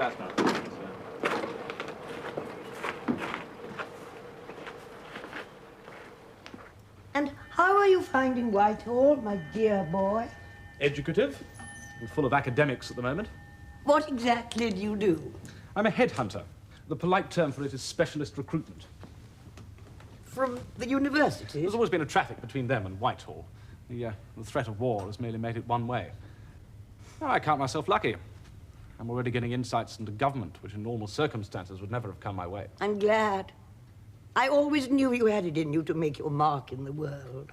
that now. And how are you finding Whitehall, my dear boy? Educative. I'm full of academics at the moment. What exactly do you do? I'm a headhunter. The polite term for it is specialist recruitment. From the university? There's always been a traffic between them and Whitehall. The threat of war has merely made it one way. Oh, I count myself lucky. I'm already getting insights into government, which in normal circumstances would never have come my way. I'm glad. I always knew you had it in you to make your mark in the world.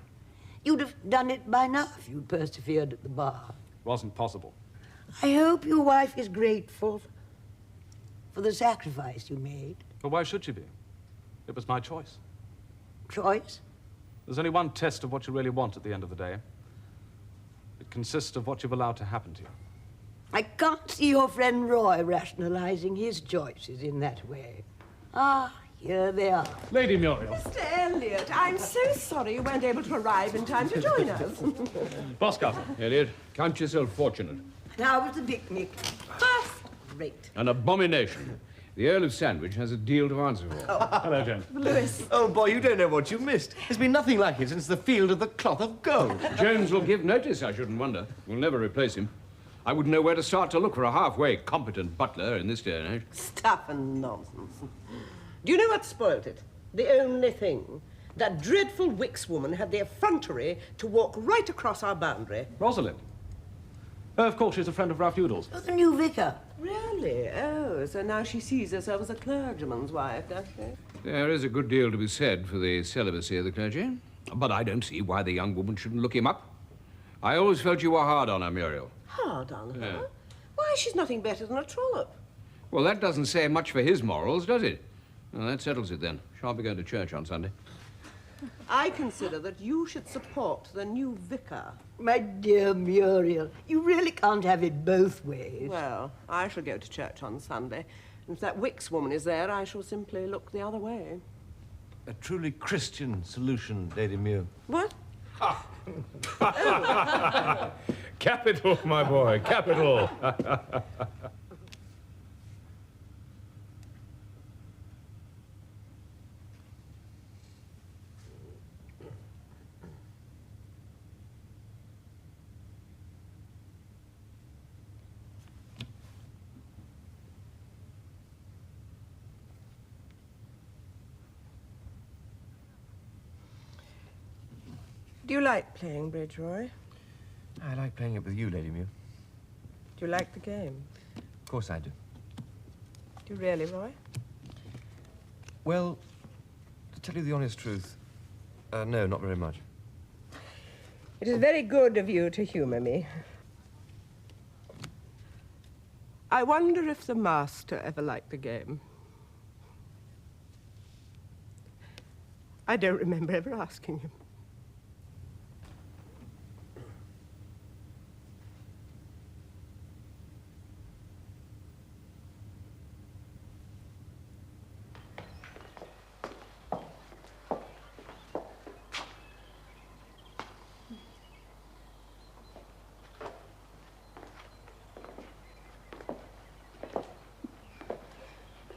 You'd have done it by now if you'd persevered at the bar. Wasn't possible. I hope your wife is grateful for the sacrifice you made. But why should she be? It was my choice. Choice? There's only one test of what you really want at the end of the day. It consists of what you've allowed to happen to you. I can't see your friend Roy rationalizing his choices in that way. Ah, here they are. Lady Muriel. Mr. Elliot, I'm so sorry you weren't able to arrive in time to join us. Boscov. Elliot, count yourself fortunate. And how was the picnic? First rate. An abomination. The Earl of Sandwich has a deal to answer for. Hello, James. Lewis. Oh, boy, you don't know what you missed. There's been nothing like it since the Field of the Cloth of Gold. Jones will give notice, I shouldn't wonder. We'll never replace him. I wouldn't know where to start to look for a halfway competent butler in this day and age. Stuff and nonsense. Do you know what spoilt it? The only thing. That dreadful Wicks woman had the effrontery to walk right across our boundary. Rosalind. Of course, she's a friend of Ralph Udall's. Oh, the new vicar. Really? Oh, so now she sees herself as a clergyman's wife, does she? There is a good deal to be said for the celibacy of the clergy. But I don't see why the young woman shouldn't look him up. I always felt you were hard on her, Muriel. Hard on her? Yeah. Why, she's nothing better than a trollop. Well, that doesn't say much for his morals, does it? Well, that settles it then. Shan't be going to church on Sunday. I consider that you should support the new vicar. My dear Muriel, you really can't have it both ways. Well, I shall go to church on Sunday. And if that Wicks woman is there, I shall simply look the other way. A truly Christian solution, Lady Mew. What? Capital, my boy, capital. Do you like playing bridge, Roy? I like playing it with you, Lady Mew. Do you like the game? Of course I do. Do you really, Roy? Well, to tell you the honest truth, no, not very much. It is very good of you to humor me. I wonder if the master ever liked the game. I don't remember ever asking him.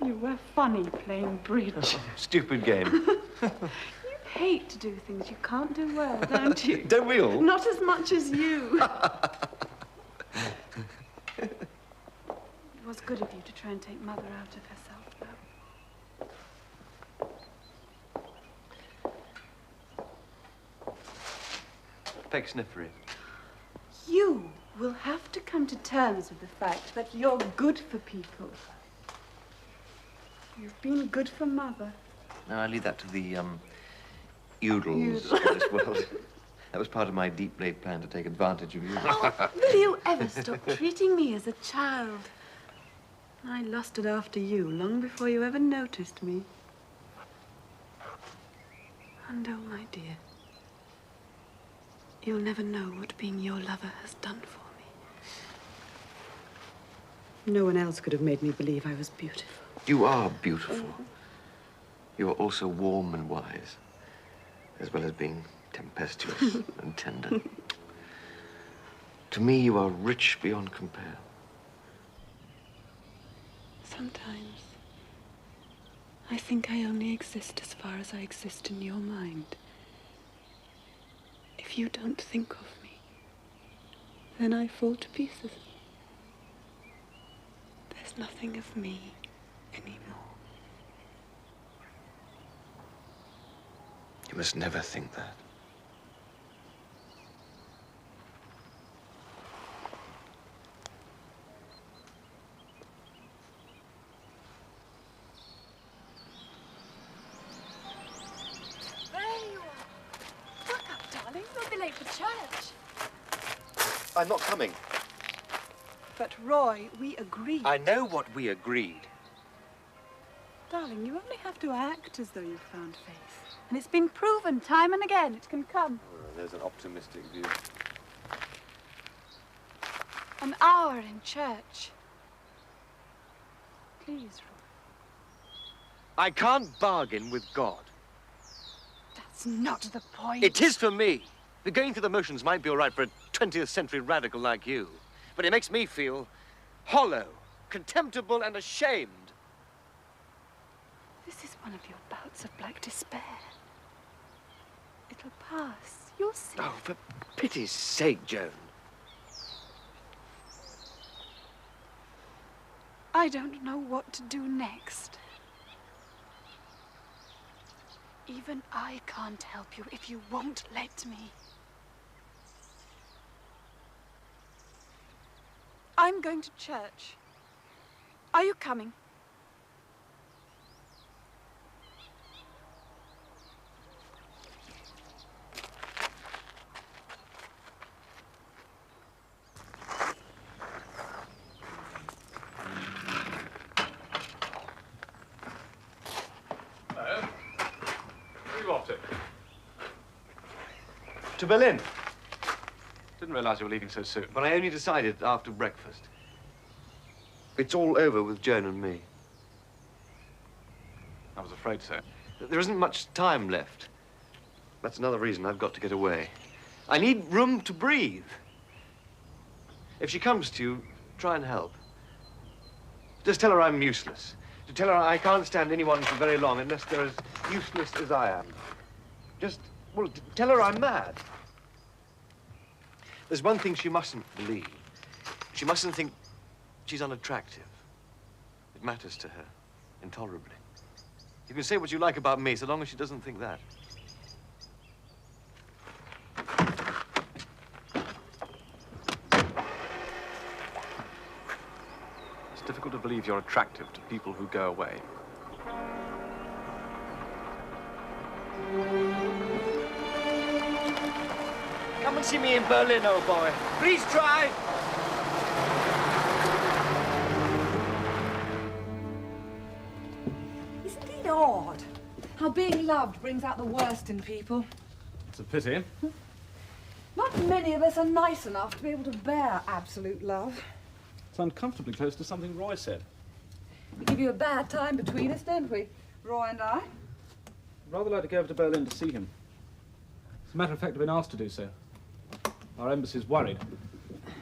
You were funny playing bridge. Stupid game. You hate to do things you can't do well, don't you? Don't we all? Not as much as you. It was good of you to try and take Mother out of herself, though. Affectionate. You will have to come to terms with the fact that you're good for people. You've been good for Mother. No, I leave that to the, Udalls of this world. That was part of my deep-laid plan to take advantage of you. Oh, will you ever stop treating me as a child? I lusted after you long before you ever noticed me. And oh, my dear, you'll never know what being your lover has done for me. No one else could have made me believe I was beautiful. You are beautiful. You are also warm and wise, as well as being tempestuous and tender. To me, you are rich beyond compare. Sometimes I think I only exist as far as I exist in your mind. If you don't think of me, then I fall to pieces. There's nothing of me anymore. You must never think that. I'm not coming. But Roy, we agreed. I know what we agreed. Darling, you only have to act as though you've found faith. And it's been proven time and again it can come. Oh, there's an optimistic view. An hour in church. Please, Roy. I can't bargain with God. That's not the point. It is for me. The going through the motions might be all right for a 20th century radical like you, but it makes me feel hollow, contemptible, and ashamed. This is one of your bouts of black despair. It'll pass. You'll see. Oh, for pity's sake, Joan. I don't know what to do next. Even I can't help you if you won't let me. I'm going to church. Are you coming? Hello. Where are you off to? To Berlin. Didn't realize you were leaving so soon. But I only decided after breakfast. It's all over with Joan and me. I was afraid so. There isn't much time left. That's another reason I've got to get away. I need room to breathe. If she comes to you, try and help. Just tell her I'm useless. To tell her I can't stand anyone for very long unless they're as useless as I am. Just, well, tell her I'm mad. There's one thing she mustn't believe. She mustn't think she's unattractive. It matters to her, intolerably. You can say what you like about me, so long as she doesn't think that. It's difficult to believe you're attractive to people who go away. Come and see me in Berlin, old boy. Please try. Isn't it odd how being loved brings out the worst in people? It's a pity. Not many of us are nice enough to be able to bear absolute love. It's uncomfortably close to something Roy said. We give you a bad time between us, don't we, Roy and I? I'd rather like to go over to Berlin to see him. As a matter of fact, I've been asked to do so. Our embassy's worried.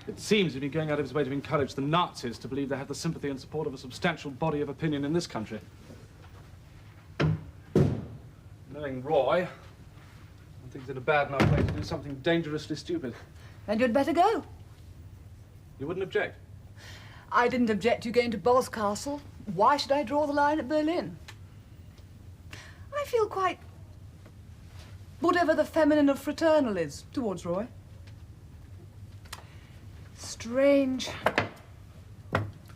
It seems he's been going out of his way to encourage the Nazis to believe they have the sympathy and support of a substantial body of opinion in this country. Knowing Roy, I think he's in a bad enough way to do something dangerously stupid. Then you'd better go. You wouldn't object? I didn't object to you going to Boscastle. Why should I draw the line at Berlin? I feel quite whatever the feminine of fraternal is towards Roy. Strange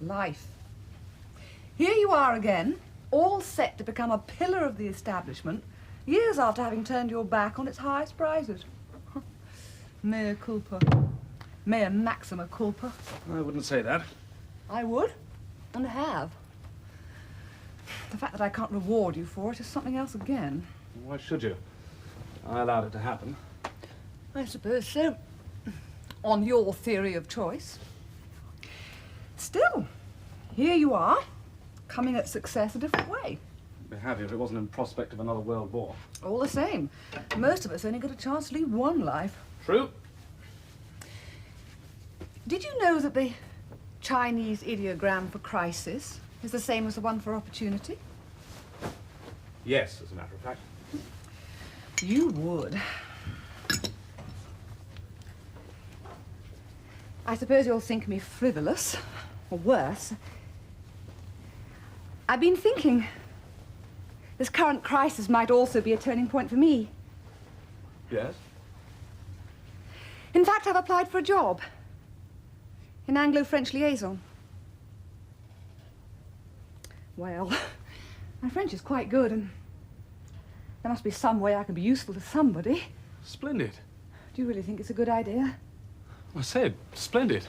life. Here you are again, all set to become a pillar of the establishment, years after having turned your back on its highest prizes. Mea culpa. Mea maxima culpa. I wouldn't say that. I would, and have. The fact that I can't reward you for it is something else again. Why should you? I allowed it to happen. I suppose so. On your theory of choice. Still, here you are, coming at success a different way. I'd be happy if it wasn't in prospect of another world war. All the same, most of us only get a chance to lead one life. True. Did you know that the Chinese ideogram for crisis is the same as the one for opportunity? Yes, as a matter of fact. You would. I suppose you'll think me frivolous, or worse. I've been thinking this current crisis might also be a turning point for me. Yes? In fact, I've applied for a job in Anglo-French liaison. Well, my French is quite good, and there must be some way I can be useful to somebody. Splendid. Do you really think it's a good idea? I said, splendid.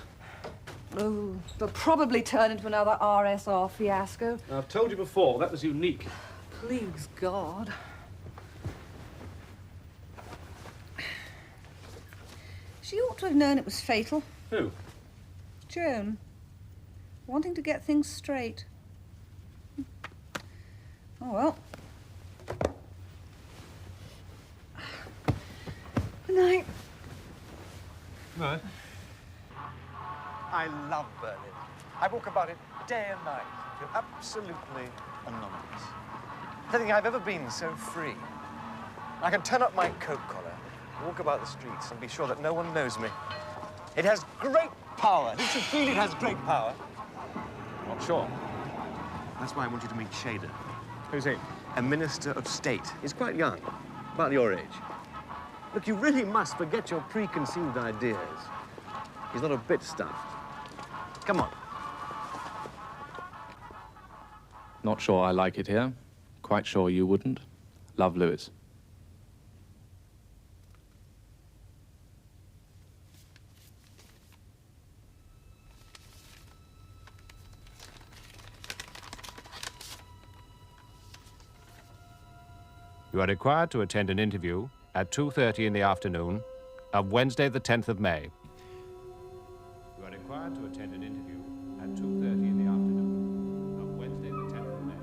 Oh, they'll probably turn into another RSR fiasco. I've told you before, that was unique. Please, God. She ought to have known it was fatal. Who? Joan. Wanting to get things straight. Oh, well. Good night. Right. I love Berlin. I walk about it day and night. I feel absolutely anonymous. I don't think I've ever been so free. I can turn up my coat collar, walk about the streets, and be sure that no one knows me. It has great power. Don't you feel it has great power? Not sure. That's why I want you to meet Shaughan. Who's he? A minister of state. He's quite young, about your age. Look, you really must forget your preconceived ideas. He's not a bit stuffed. Come on. Not sure I like it here. Quite sure you wouldn't. Love, Lewis. You are required to attend an interview at 2:30 in the afternoon of Wednesday, the 10th of May. You are required to attend an interview at 2:30 in the afternoon of Wednesday, the 10th of May.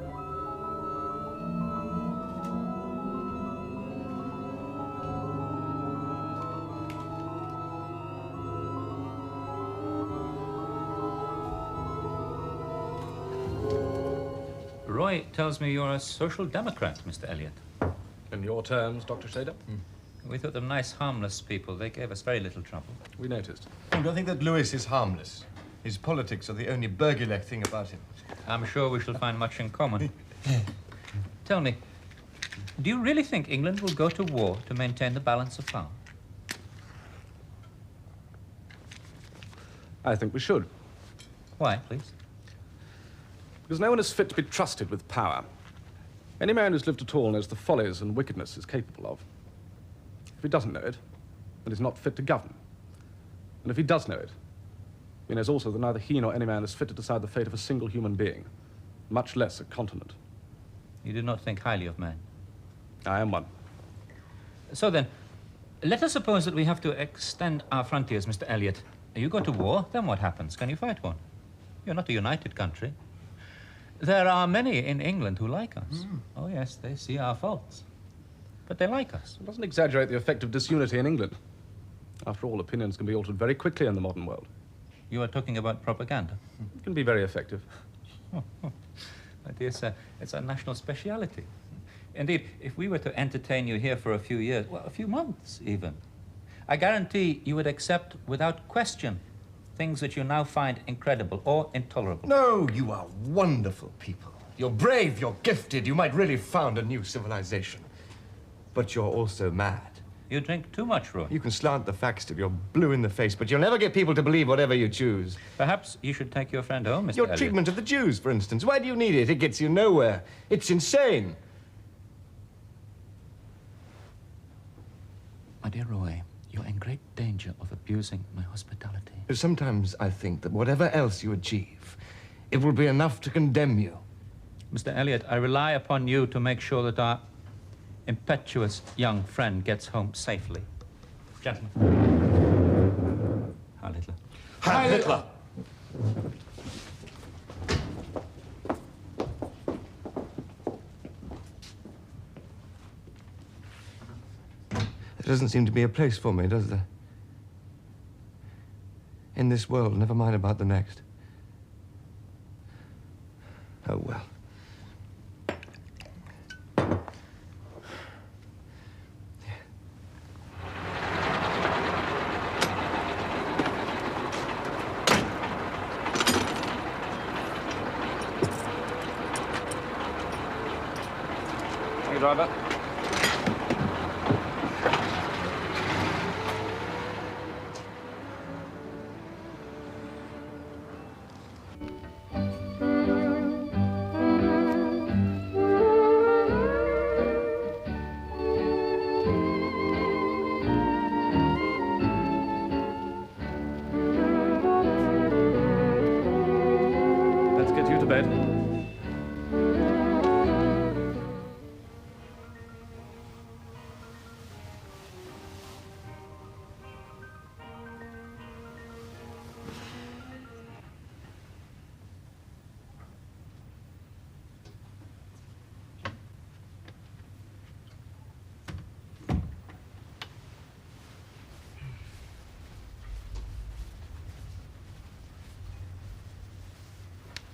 Roy tells me you're a social democrat, Mr. Elliot. In your terms, Dr. Shader? We thought them nice, harmless people. They gave us very little trouble. We noticed. I don't think that Lewis is harmless. His politics are the only burglar thing about him. I'm sure we shall find much in common. Tell me, do you really think England will go to war to maintain the balance of power? I think we should. Why, please? Because no one is fit to be trusted with power. Any man who's lived at all knows the follies and wickedness he's capable of. If he doesn't know it, then he's not fit to govern. And if he does know it, he knows also that neither he nor any man is fit to decide the fate of a single human being, much less a continent. You do not think highly of man. I am one. So then, let us suppose that we have to extend our frontiers, Mr. Elliot. You go to war, then what happens? Can you fight one? You're not a united country. There are many in England who like us. Oh, yes, they see our faults. But they like us. It doesn't exaggerate the effect of disunity in England. After all, opinions can be altered very quickly in the modern world. You are talking about propaganda. It can be very effective. My dear sir, it's a national speciality. Indeed, if we were to entertain you here for a few years, well, a few months even, I guarantee you would accept without question things that you now find incredible or intolerable. No, you are wonderful people. You're brave, you're gifted, you might really found a new civilization. But you're also mad. You drink too much, Roy. You can slant the facts till you're blue in the face, but you'll never get people to believe whatever you choose. Perhaps you should take your friend home, Mr. Your Elliot. treatment of the Jews, for instance. Why do you need it? It gets you nowhere. It's insane. My dear Roy, you're in great danger of abusing my hospitality. Sometimes I think that whatever else you achieve, it will be enough to condemn you. Mr. Elliot, I rely upon you to make sure that our impetuous young friend gets home safely. Gentlemen. Heil Hitler. Heil Hitler! There doesn't seem to be a place for me, does there? In this world, never mind about the next. Oh, well. Thank you, driver. Let's get you to bed.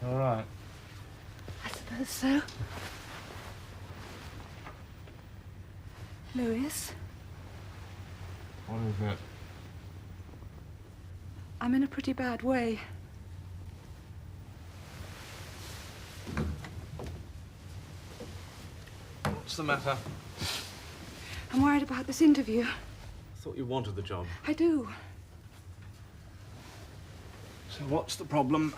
All right. I suppose so. Louis, What is that? I'm in a pretty bad way. What's the matter? I'm worried about this interview. I thought you wanted the job. I do. So what's the problem?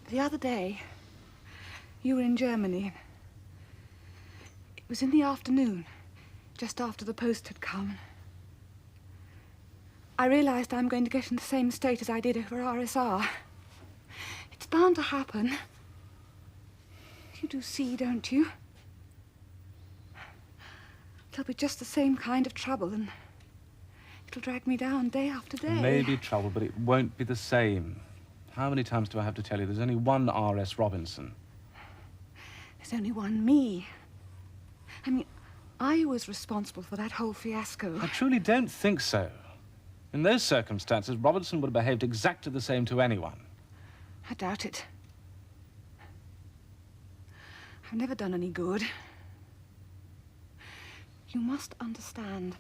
The other day, you were in Germany. It was in the afternoon, just after the post had come. I realized I'm going to get in the same state as I did over RSR. It's bound to happen. You do see, don't you? It'll be just the same kind of trouble, and it'll drag me down day after day. Maybe trouble, but it won't be the same. How many times do I have to tell you there's only one R.S. Robinson? There's only one me. I mean, I was responsible for that whole fiasco. I truly don't think so. In those circumstances, Robinson would have behaved exactly the same to anyone. I doubt it. I've never done any good. You must understand,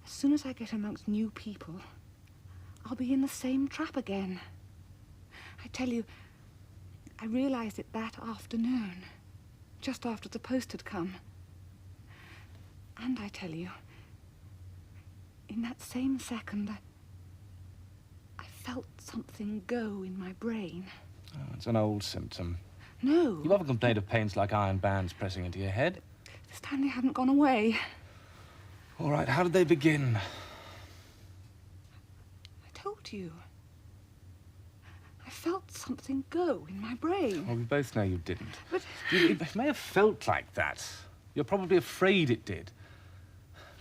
as soon as I get amongst new people, I'll be in the same trap again. I tell you, I realized it that afternoon, just after the post had come. And I tell you, in that same second, I felt something go in my brain. Oh, it's an old symptom. No. You often complained of pains like iron bands pressing into your head. This time they haven't gone away. All right, how did they begin? I told you. I felt something go in my brain. Well, we both know you didn't. But It may have felt like that. You're probably afraid it did.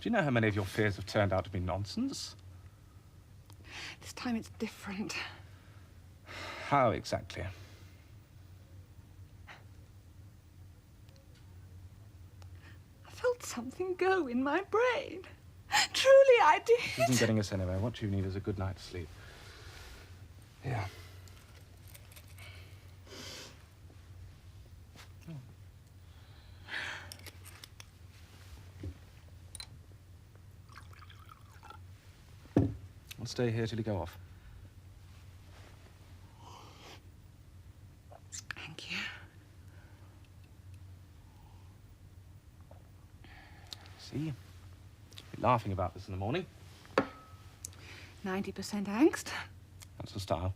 Do you know how many of your fears have turned out to be nonsense? this time it's different. How exactly? I felt something go in my brain. Truly, I did. This isn't getting us anywhere. What you need is a good night's sleep. Here. I'll stay here till you go off. Thank you. See? You'll be laughing about this in the morning. 90% angst. That's the style.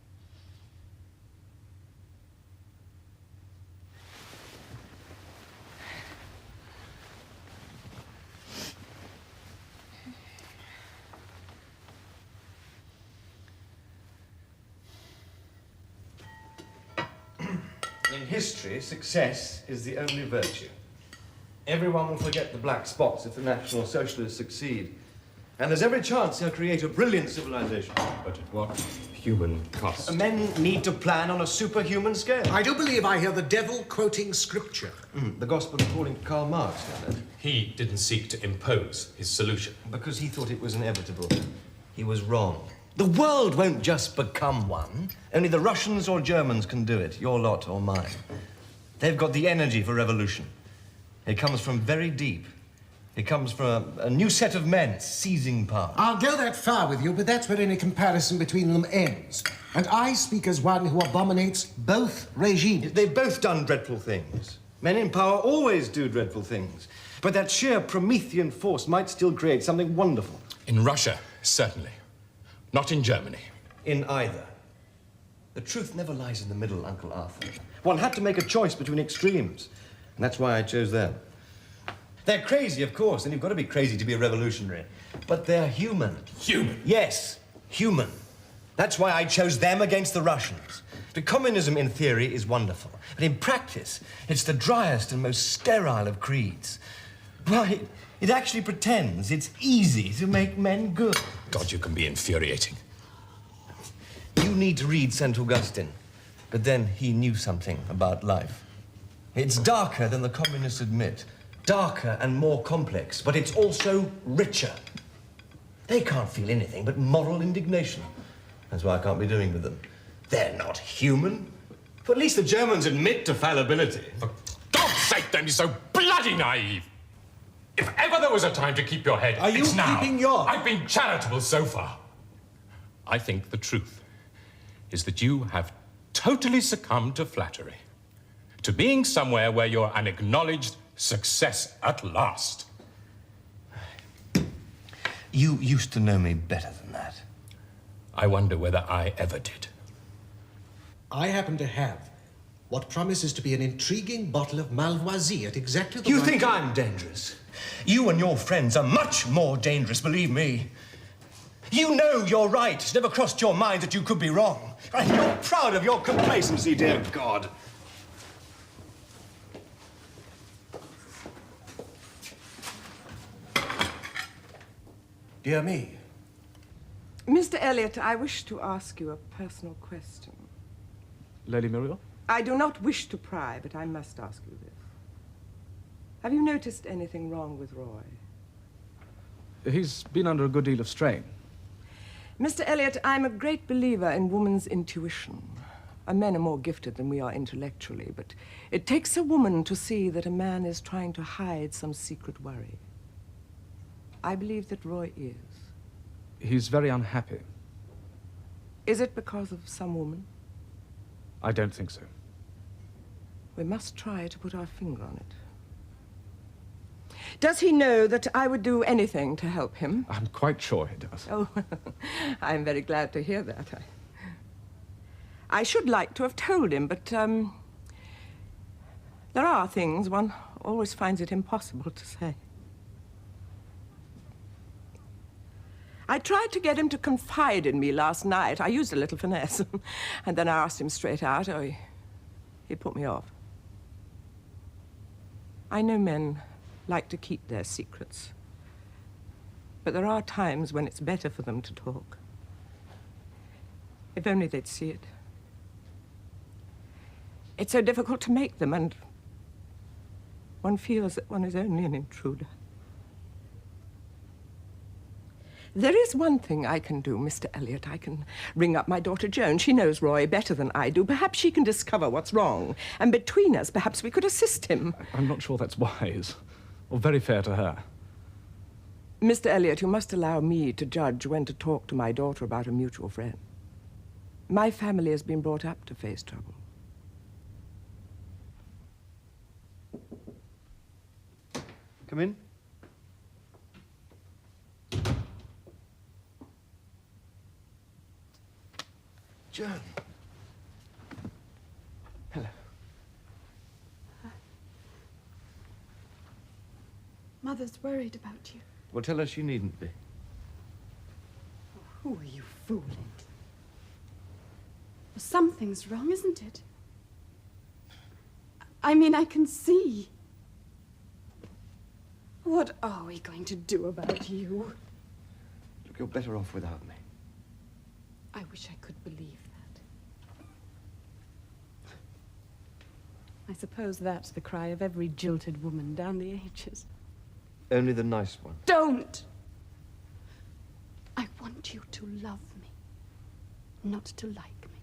In history, success is the only virtue. Everyone will forget the black spots if the National Socialists succeed. And there's every chance they'll create a brilliant civilization. But at what human cost? Men need to plan on a superhuman scale. I do believe I hear the devil quoting scripture. The gospel according to Karl Marx, doesn't it? He didn't seek to impose his solution. Because he thought it was inevitable. He was wrong. The world won't just become one. Only the Russians or Germans can do it, your lot or mine. They've got the energy for revolution. It comes from very deep. It comes from a new set of men seizing power. I'll go that far with you, but that's where any comparison between them ends. And I speak as one who abominates both regimes. They've both done dreadful things. Men in power always do dreadful things. But that sheer Promethean force might still create something wonderful. In Russia, certainly. Not in Germany. In either. The truth never lies in the middle, Uncle Arthur. One had to make a choice between extremes. And that's why I chose them. They're crazy, of course, and you've got to be crazy to be a revolutionary. But they're human. Human? Yes, human. That's why I chose them against the Russians. But communism, in theory, is wonderful. But in practice, it's the driest and most sterile of creeds. Why, it actually pretends it's easy to make men good. God, you can be infuriating. You need to read St. Augustine. But then he knew something about life. It's darker than the communists admit. Darker and more complex, but it's also richer. They can't feel anything but moral indignation. That's why I can't be doing with them. They're not human. But at least the Germans admit to fallibility. For God's sake, then, you're so bloody naive. If ever there was a time to keep your head, Are you it's now. keeping your... I've been charitable so far. I think the truth is that you have totally succumbed to flattery. To being somewhere where you're an acknowledged success at last. You used to know me better than that. I wonder whether I ever did. I happen to have what promises to be an intriguing bottle of Malvoisie at exactly the You right think time. I'm dangerous? You and your friends are much more dangerous, believe me. You know you're right. It's never crossed your mind that you could be wrong. And you're proud of your complacency, dear God. Dear me. Mr. Elliot, I wish to ask you a personal question. Lady Muriel? I do not wish to pry, but I must ask you this. Have you noticed anything wrong with Roy? He's been under a good deal of strain. Mr. Elliot, I'm a great believer in woman's intuition. Men are more gifted than we are intellectually, but it takes a woman to see that a man is trying to hide some secret worry. I believe that Roy is. He's very unhappy. Is it because of some woman? I don't think so. We must try to put our finger on it. Does he know that I would do anything to help him? I'm quite sure he does. Oh, I'm very glad to hear that. I should like to have told him, but there are things one always finds it impossible to say. I tried to get him to confide in me last night. I used a little finesse. And then I asked him straight out. Oh, he put me off. I know men like to keep their secrets. But there are times when it's better for them to talk. If only they'd see it. It's so difficult to make them, and one feels that one is only an intruder. There is one thing I can do, Mr. Elliot. I can ring up my daughter Joan. She knows Roy better than I do. Perhaps she can discover what's wrong. And between us, perhaps we could assist him. I'm not sure that's wise, or very fair to her. Mr. Elliot, you must allow me to judge when to talk to my daughter about a mutual friend. My family has been brought up to face trouble. Come in. Joan. Hello. Mother's worried about you. Well, tell her she needn't be. Who are you fooling? Well, something's wrong, isn't it? I mean, I can see. What are we going to do about you? Look, you're better off without me. I wish I could believe that. I suppose that's the cry of every jilted woman down the ages. Only the nice one. Don't! I want you to love me. not to like me.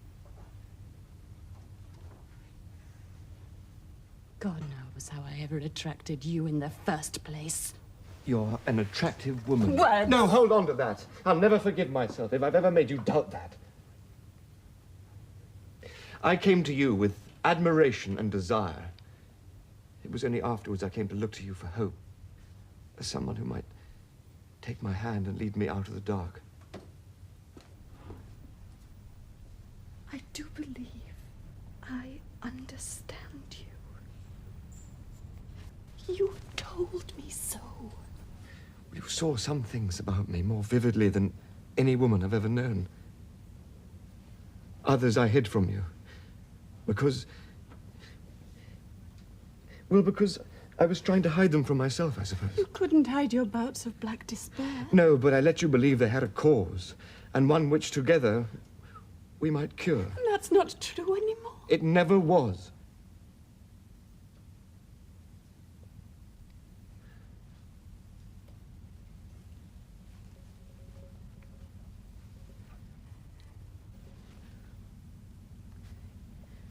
God knows how I ever attracted you in the first place. You're an attractive woman. What? No, hold on to that. I'll never forgive myself if I've ever made you doubt that. I came to you with admiration and desire. It was only afterwards I came to look to you for hope, as someone who might take my hand and lead me out of the dark. I do believe I understand you. You told me so. You saw some things about me more vividly than any woman I've ever known. Others I hid from you. Because I was trying to hide them from myself, I suppose. You couldn't hide your bouts of black despair. No, but I let you believe they had a cause, and one which together we might cure. That's not true anymore. It never was.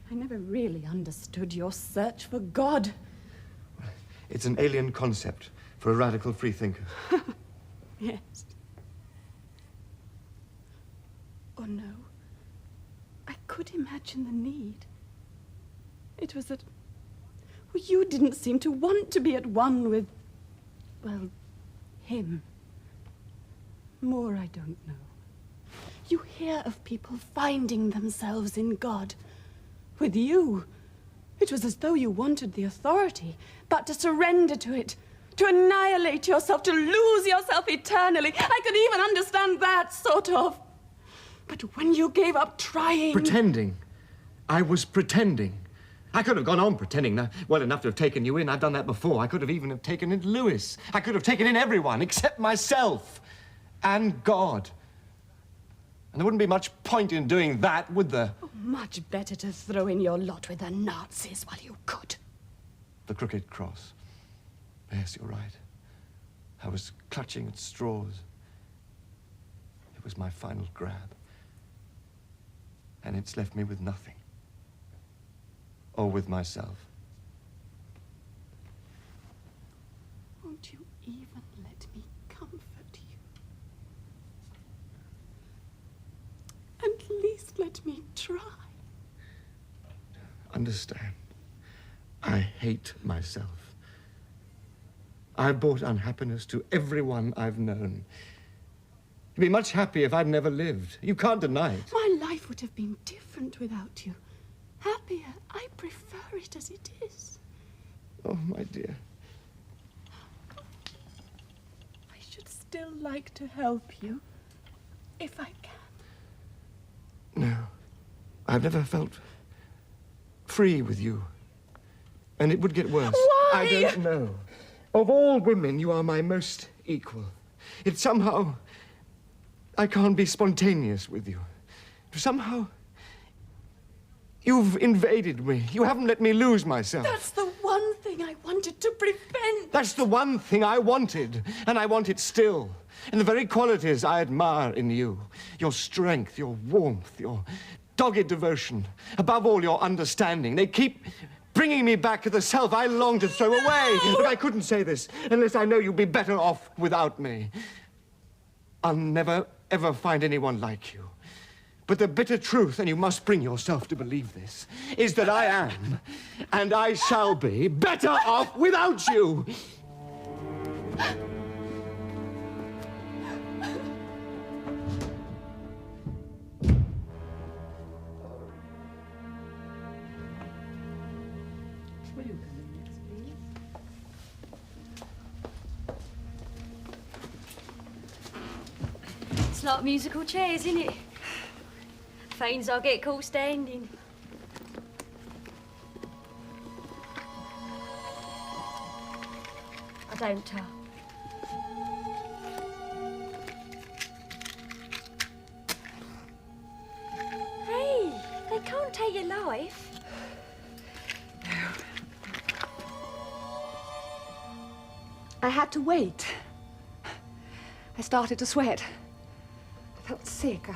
I never really understood your search for God. It's an alien concept for a radical freethinker. Yes. Oh, no. I could imagine the need. It was that... Well, you didn't seem to want to be at one with... well, him. More I don't know. You hear of people finding themselves in God. With you, it was as though you wanted the authority, but to surrender to it, to annihilate yourself, to lose yourself eternally. I could even understand that, sort of. But when you gave up trying... Pretending. I was pretending. I could have gone on pretending well enough to have taken you in. I've done that before. I could have even have taken in Lewis. I could have taken in everyone except myself and God. And there wouldn't be much point in doing that, would there? Oh, much better to throw in your lot with the Nazis while you could. The crooked cross. Yes, you're right. I was clutching at straws. It was my final grab. And it's left me with nothing. Or with myself. Won't you even let me comfort you? At least let me try. Understand, I hate myself. I've brought unhappiness to everyone I've known. You'd be much happier if I'd never lived. You can't deny it. My life would have been different without you. Happier. I prefer it as it is. Oh, my dear. I should still like to help you, if I can. No, I've never felt free with you. And it would get worse. Why? I don't know. Of all women, you are my most equal. It's somehow... I can't be spontaneous with you. Somehow... You've invaded me. You haven't let me lose myself. That's the one thing I wanted to prevent. That's the one thing I wanted, and I want it still. And the very qualities I admire in you. Your strength, your warmth, your dogged devotion. Above all, your understanding. They keep bringing me back to the self I long to throw away. But I couldn't say this unless I know you'll be better off without me. I'll never, ever find anyone like you. But the bitter truth, and you must bring yourself to believe this, is that I am, and I shall be, better off without you. Will you come in next, please? It's like musical chairs, isn't it? Finds I'll get caught standing. I don't tell. Hey, they can't take your life. I had to wait. I started to sweat. I felt sick.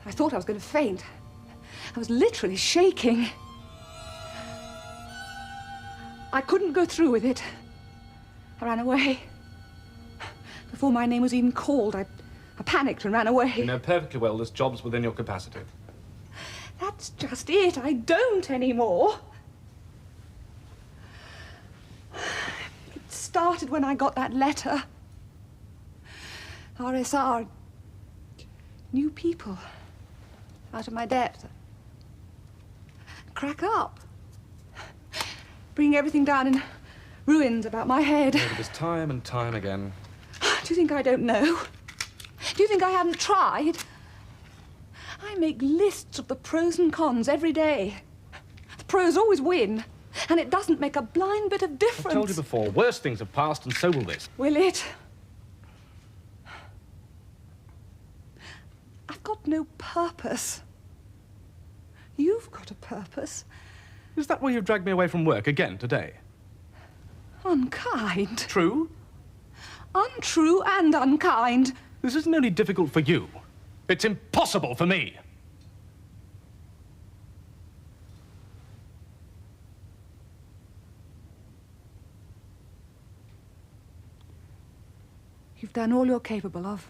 I thought I was going to faint. I was literally shaking. I couldn't go through with it. I ran away. Before my name was even called, I panicked and ran away. You know perfectly well this job's within your capacity. That's just it. I don't anymore. It started when I got that letter. RSR. New people. Out of my depth. Crack up. Bring everything down in ruins about my head. Yeah, but it's time and time again. Do you think I don't know? Do you think I haven't tried? I make lists of the pros and cons every day. The pros always win, and it doesn't make a blind bit of difference. I've told you before, worse things have passed, and so will this. Will it? I've got no purpose. You've got a purpose. Is that why you've dragged me away from work again today? Unkind. True? Untrue and unkind. This isn't only difficult for you. It's impossible for me. You've done all you're capable of.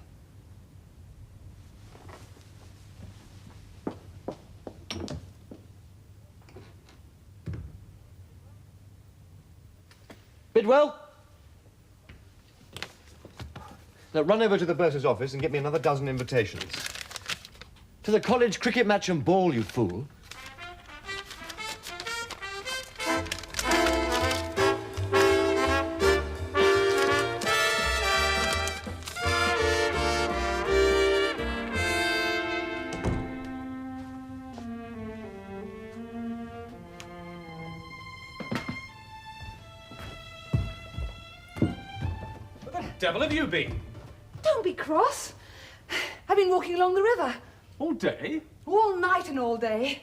Bidwell? Now run over to the bursar's office and get me another dozen invitations. To the college cricket match and ball, you fool. Where the devil have you been? Don't be cross. I've been walking along the river. All day? All night and all day.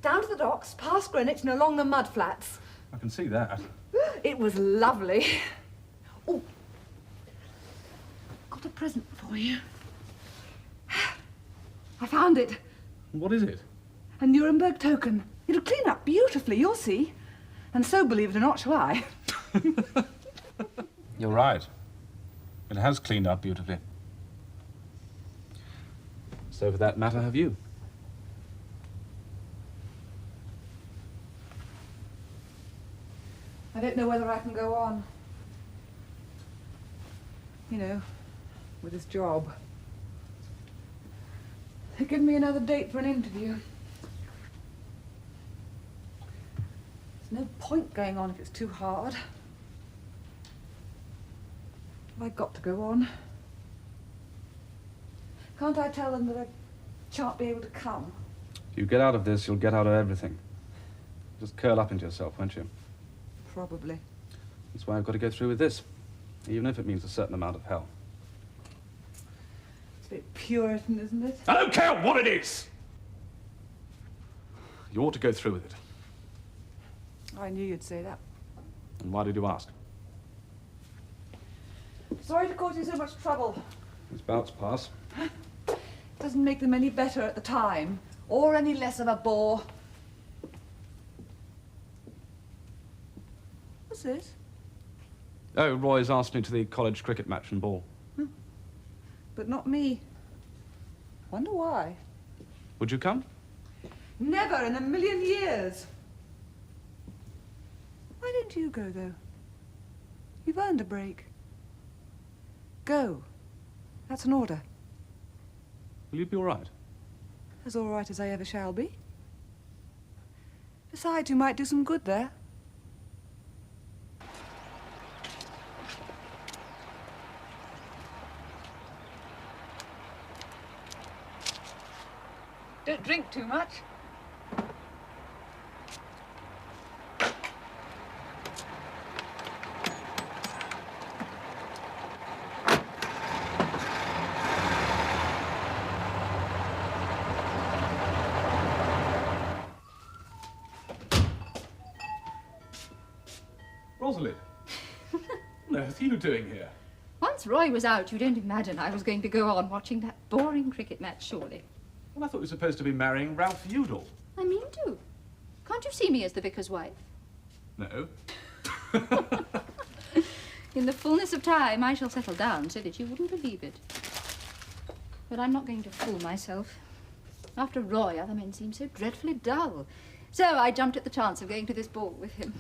Down to the docks, past Greenwich and along the mud flats. I can see that. It was lovely. Oh, got a present for you. I found it. What is it? A Nuremberg token. It'll clean up beautifully, you'll see. And so, believe it or not, shall I. You're right. It has cleaned up beautifully. So for that matter, have you. I don't know whether I can go on. You know, with this job. They give me another date for an interview. There's no point going on if it's too hard. Have I got to go on? Can't I tell them that I shan't be able to come? If you get out of this, you'll get out of everything. Just curl up into yourself, won't you? Probably. That's why I've got to go through with this, even if it means a certain amount of hell. It's a bit Puritan, isn't it? I don't care what it is! You ought to go through with it. I knew you'd say that. And why did you ask? Sorry to cause you so much trouble. These bouts pass. Doesn't make them any better at the time, or any less of a bore. What's this? Oh, Roy's asked me to the college cricket match and ball. But not me. Wonder why. Would you come? Never in a million years. Why don't you go, though? You've earned a break. Go. That's an order. Will you be all right? As all right as I ever shall be. Besides, you might do some good there. Don't drink too much. Rosalind, what on earth are you doing here? Once Roy was out, you don't imagine I was going to go on watching that boring cricket match, surely. Well, I thought you were supposed to be marrying Ralph Udall. I mean to. Can't you see me as the vicar's wife? No. In the fullness of time, I shall settle down so that you wouldn't believe it. But I'm not going to fool myself. After Roy, other men seem so dreadfully dull. So I jumped at the chance of going to this ball with him.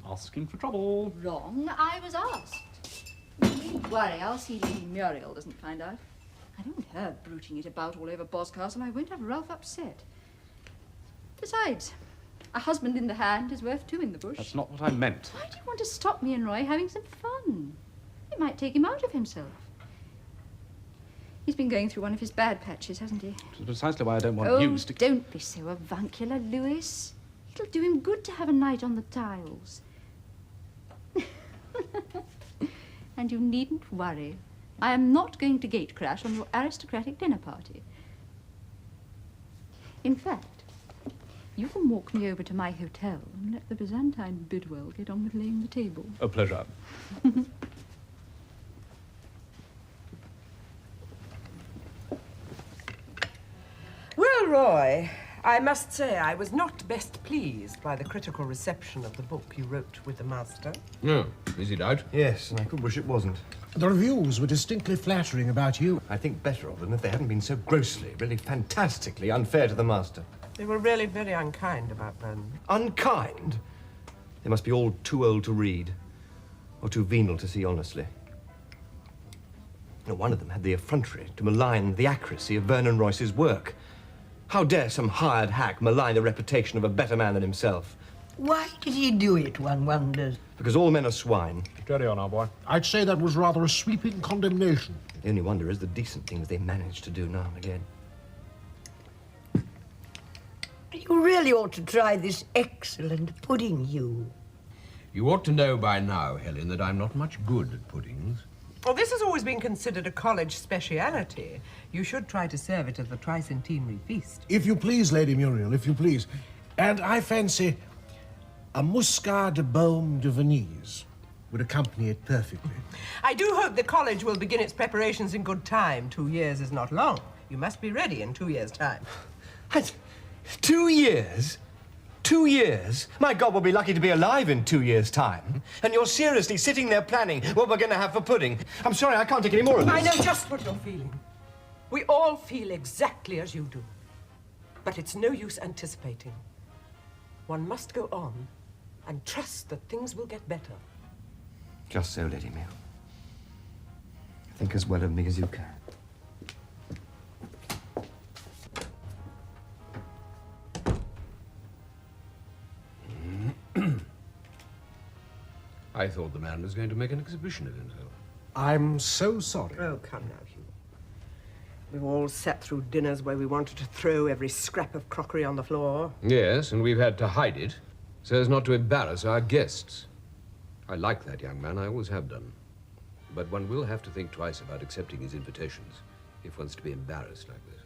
Asking for trouble. Wrong. I was asked. You needn't worry. I'll see Lady Muriel doesn't find out. I don't want her bruiting it about all over Boscastle. I won't have Ralph upset. Besides, a husband in the hand is worth two in the bush. That's not what I meant. Why do you want to stop me and Roy having some fun? It might take him out of himself. He's been going through one of his bad patches, hasn't he? Which is precisely why I don't want you to... Don't be so avuncular, Lewis. It'll do him good to have a night on the tiles. And you needn't worry. I am not going to gate crash on your aristocratic dinner party. In fact, you can walk me over to my hotel and let the Byzantine Bidwell get on with laying the table. A pleasure. Well, Roy, I must say I was not best pleased by the critical reception of the book you wrote with the master. No. Is it out? Yes, and I could wish it wasn't. The reviews were distinctly flattering about you. I think better of them if they hadn't been so grossly, really fantastically unfair to the master. They were really very unkind about Vernon. Unkind? They must be all too old to read, or too venal to see honestly. No, one of them had the effrontery to malign the accuracy of Vernon Royce's work. How dare some hired hack malign the reputation of a better man than himself? Why did he do it, one wonders? Because all men are swine. Steady on, our boy. I'd say that was rather a sweeping condemnation. The only wonder is the decent things they manage to do now and again. You really ought to try this excellent pudding, Hugh. You ought to know by now, Helen, that I'm not much good at puddings. Well, this has always been considered a college speciality. You should try to serve it at the tricentenary feast. If you please, Lady Muriel, if you please. And I fancy a Muscat de Baume de Venise would accompany it perfectly. I do hope the college will begin its preparations in good time. 2 years is not long. You must be ready in 2 years' time. 2 years? 2 years? My God, we'll be lucky to be alive in 2 years' time. And you're seriously sitting there planning what we're going to have for pudding. I'm sorry, I can't take any more of this. I know just what you're feeling. We all feel exactly as you do. But it's no use anticipating. One must go on and trust that things will get better. Just so, Lady Muriel. Think as well of me as you can. I thought the man was going to make an exhibition of himself. I'm so sorry. Oh, come now, Hugh. We've all sat through dinners where we wanted to throw every scrap of crockery on the floor. Yes, and we've had to hide it so as not to embarrass our guests. I like that young man, I always have done. But one will have to think twice about accepting his invitations if one's to be embarrassed like this.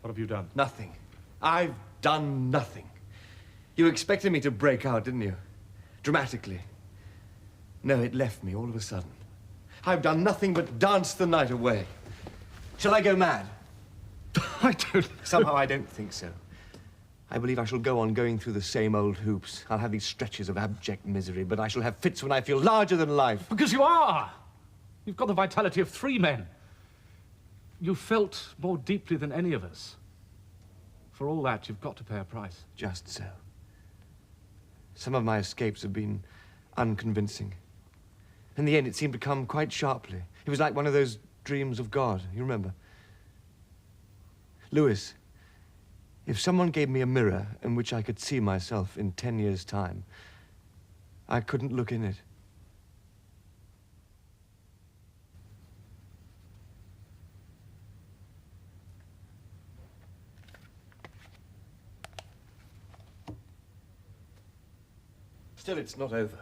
What have you done? Nothing. I've done nothing. You expected me to break out, didn't you? Dramatically. No, it left me all of a sudden. I've done nothing but dance the night away. Shall I go mad? I don't... Somehow I don't think so. I believe I shall go on going through the same old hoops. I'll have these stretches of abject misery, but I shall have fits when I feel larger than life. Because you are! You've got the vitality of 3 men. You felt more deeply than any of us. For all that, you've got to pay a price. Just so. Some of my escapes have been unconvincing. In the end, it seemed to come quite sharply. It was like one of those dreams of God, you remember? Lewis, if someone gave me a mirror in which I could see myself in 10 years' time, I couldn't look in it. Still, it's not over.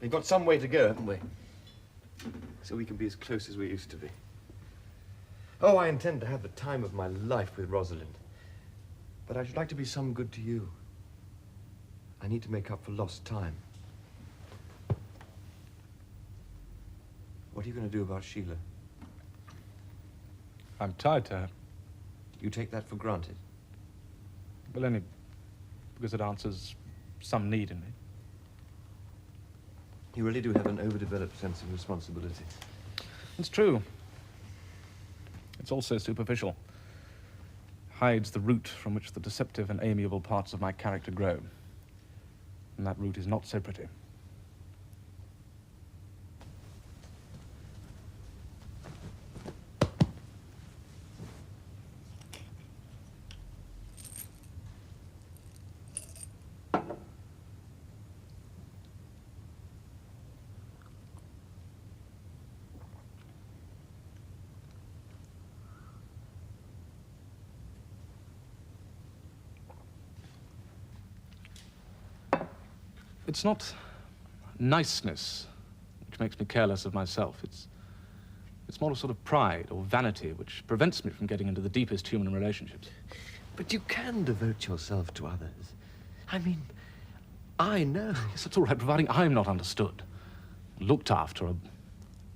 We've got some way to go, haven't we? So we can be as close as we used to be. Oh, I intend to have the time of my life with Rosalind. But I should like to be some good to you. I need to make up for lost time. What are you going to do about Sheila? I'm tied to her. You take that for granted? Well, only because it answers some need in me. You really do have an overdeveloped sense of responsibility. It's true. It's also superficial. Hides the root from which the deceptive and amiable parts of my character grow. And that root is not so pretty. It's not niceness which makes me careless of myself. It's more a sort of pride or vanity which prevents me from getting into the deepest human relationships. But you can devote yourself to others. I mean, I know. Yes, that's all right, providing I'm not understood, looked after, or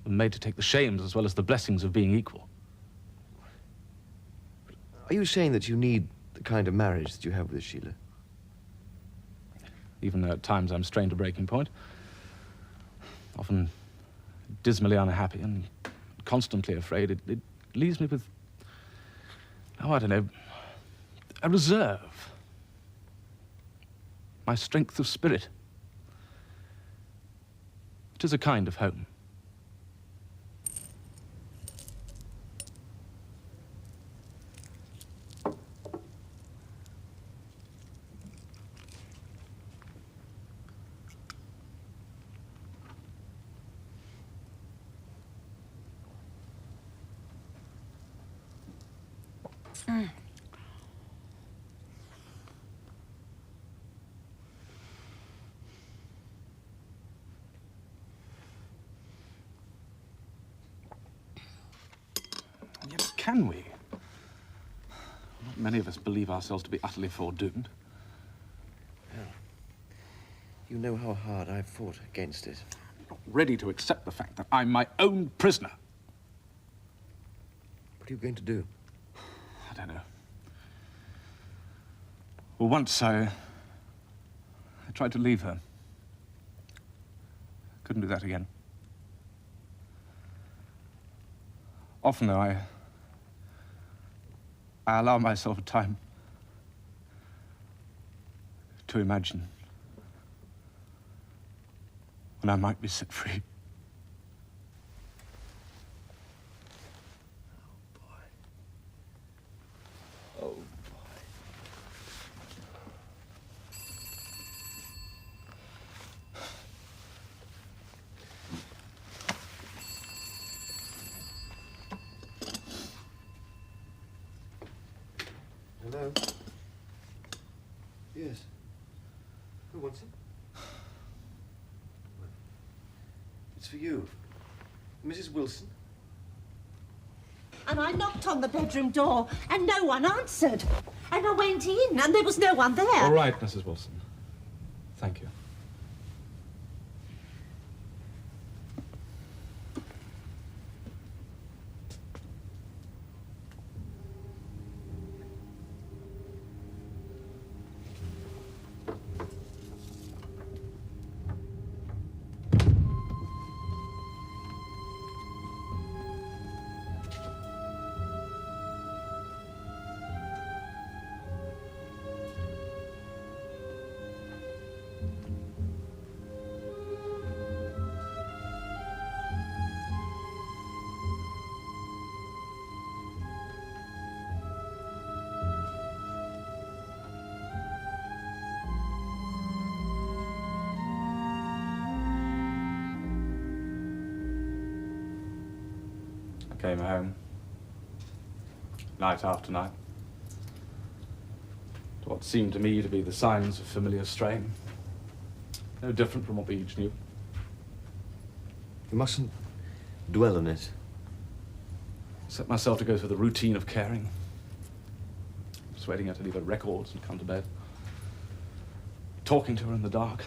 made to take the shames as well as the blessings of being equal. Are you saying that you need the kind of marriage that you have with Sheila? Even though at times I'm strained to breaking point. Often dismally unhappy and constantly afraid. It leaves me with, oh, I don't know, a reserve. My strength of spirit. It is a kind of home. Yet can we? Not many of us believe ourselves to be utterly foredoomed. Well, you know how hard I've fought against it. I'm not ready to accept the fact that I'm my own prisoner. What are you going to do? I don't know. Well, once I tried to leave her. Couldn't do that again. Often, though, I allow myself time to imagine when I might be set free. Oh, boy. Hello? Yes. Who wants it? It's for you. Mrs. Wilson. And I knocked on the bedroom door and no one answered. And I went in and there was no one there. All right, Mrs. Wilson. Thank you. Came home, night after night, to what seemed to me to be the signs of familiar strain. No different from what we each knew. You mustn't dwell on it. Set myself to go through the routine of caring, persuading her to leave her records and come to bed, talking to her in the dark,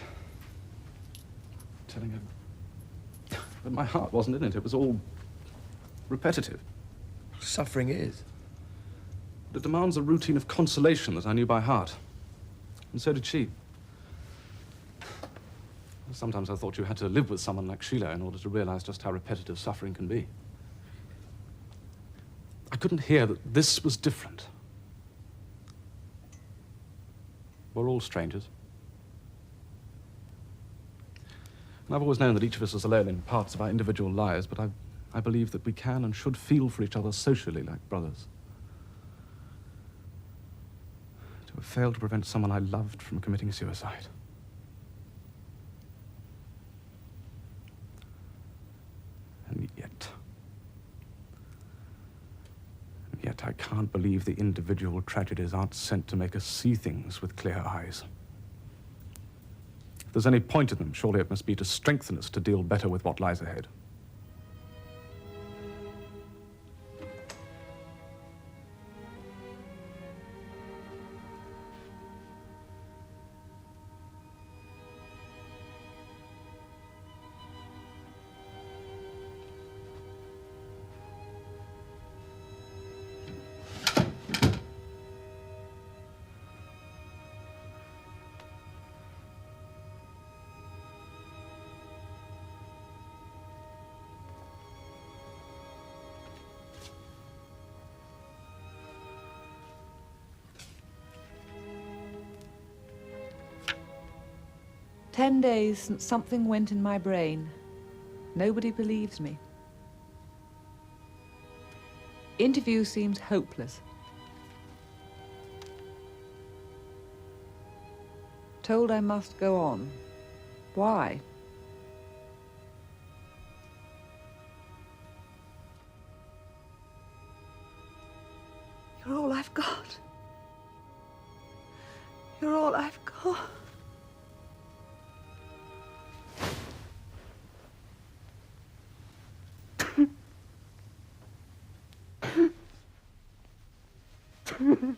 telling her that my heart wasn't in it. It was all repetitive. Suffering is. But it demands a routine of consolation that I knew by heart. And so did she. Sometimes I thought you had to live with someone like Sheila in order to realize just how repetitive suffering can be. I couldn't hear that this was different. We're all strangers. And I've always known that each of us is alone in parts of our individual lives, but I believe that we can and should feel for each other socially like brothers. To have failed to prevent someone I loved from committing suicide. And yet I can't believe the individual tragedies aren't sent to make us see things with clear eyes. If there's any point in them, surely it must be to strengthen us to deal better with what lies ahead. "10 days since something went in my brain. Nobody believes me. Interview seems hopeless. Told I must go on. Why? You're all I've got. You're all I've got. Mm-hmm.